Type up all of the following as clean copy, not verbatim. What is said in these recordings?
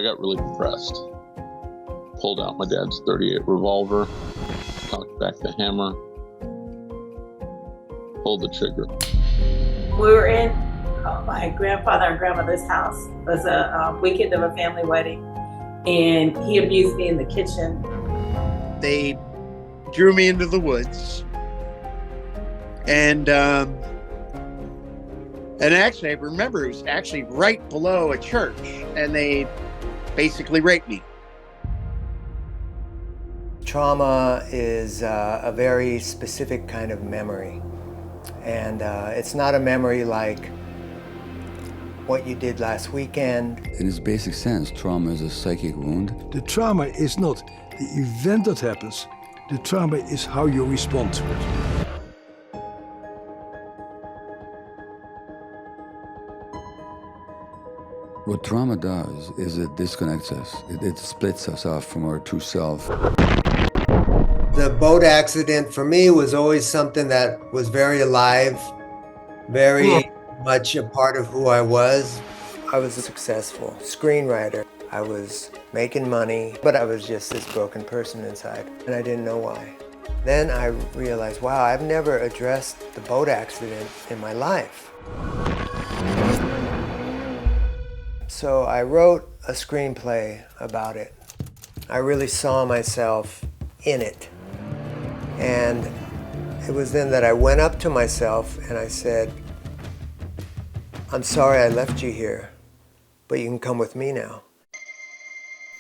I got really depressed. Pulled out my dad's .38 revolver, cocked back the hammer, pulled the trigger. We were in my grandfather and grandmother's house. It was a weekend of a family wedding, and he abused me in the kitchen. They drew me into the woods, and actually I remember it was actually right below a church, and they basically raped me. Trauma is a very specific kind of memory, and it's not a memory like what you did last weekend. In its basic sense, trauma is a psychic wound. The trauma is not the event that happens. The trauma is how you respond to it. What trauma does is it disconnects us. It splits us off from our true self. The boat accident for me was always something that was very alive, very much a part of who I was. I was a successful screenwriter. I was making money, but I was just this broken person inside, and I didn't know why. Then I realized, wow, I've never addressed the boat accident in my life. So I wrote a screenplay about it. I really saw myself in it. And it was then that I went up to myself and I said, I'm sorry I left you here, but you can come with me now.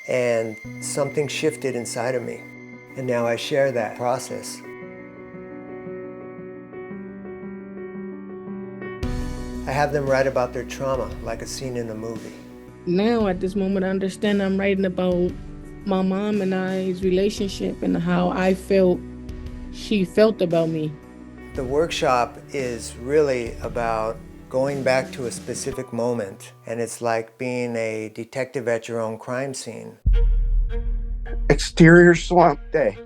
And something shifted inside of me. And now I share that process. I have them write about their trauma like a scene in a movie. Now at this moment I understand I'm writing about my mom and I's relationship and how I felt she felt about me. The workshop is really about going back to a specific moment, and it's like being a detective at your own crime scene. Exterior swamp day.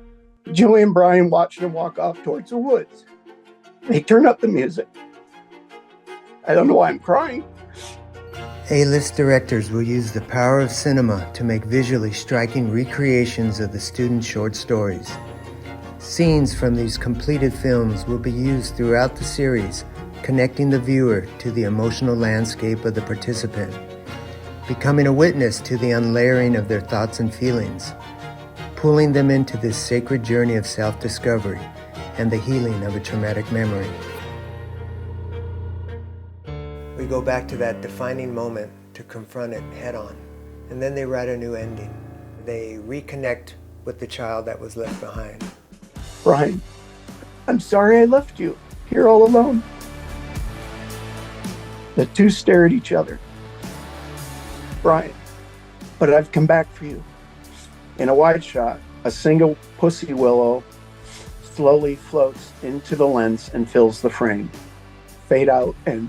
Julie and Brian watched him walk off towards the woods. They turn up the music. I don't know why I'm crying. A-list directors will use the power of cinema to make visually striking recreations of the students' short stories. Scenes from these completed films will be used throughout the series, connecting the viewer to the emotional landscape of the participant, becoming a witness to the unlayering of their thoughts and feelings, pulling them into this sacred journey of self-discovery and the healing of a traumatic memory. We go back to that defining moment to confront it head-on, and then they write a new ending. They reconnect with the child that was left behind. Brian, I'm sorry I left you here all alone. The two stare at each other. Brian, but I've come back for you. In a wide shot, a single pussy willow slowly floats into the lens and fills the frame. Fade out and...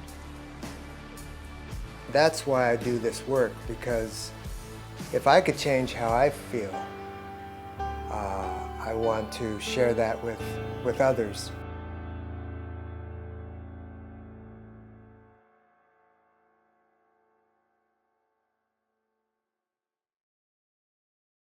That's why I do this work, because if I could change how I feel, I want to share that with others.